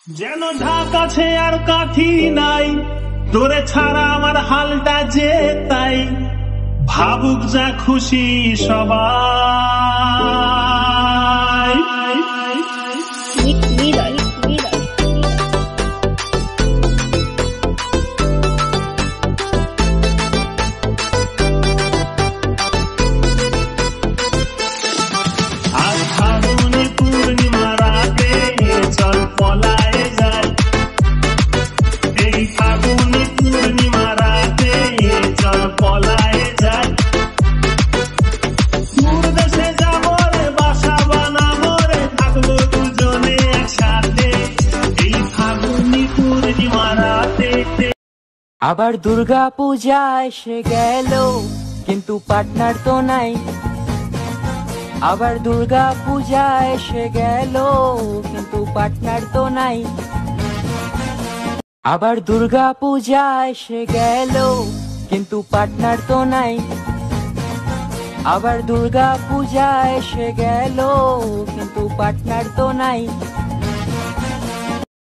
যেন ঢাক আছে আর কাঠি নাই, তোরে ছাড়া আমার হালটা যে তাই। ভাবুক যা খুশি সবাই। আর ফাগুনে পূর্ণিমা রাতে চল পলায় যাই। এই ফাগুনে পূর্ণিমা রাতে চল পলায় যাই। দূর দেশে যাবো রে, বাসা বানাবো রে, থাকবো দুজনে একসাথে এই ফাগুনে পূর্ণিমা রাতে। আবার দুর্গা পূজা এসে গেল, কিন্তু পার্টনার তো নাই। আবার দুর্গা পূজা এসে গেল, কিন্তু পার্টনার তো নাই। আবার দুর্গা পূজা এসে গেল, কিন্তু পার্টনার তো নাই। আবার দুর্গা পূজা এসে গেল, কিন্তু পার্টনার তো নাই।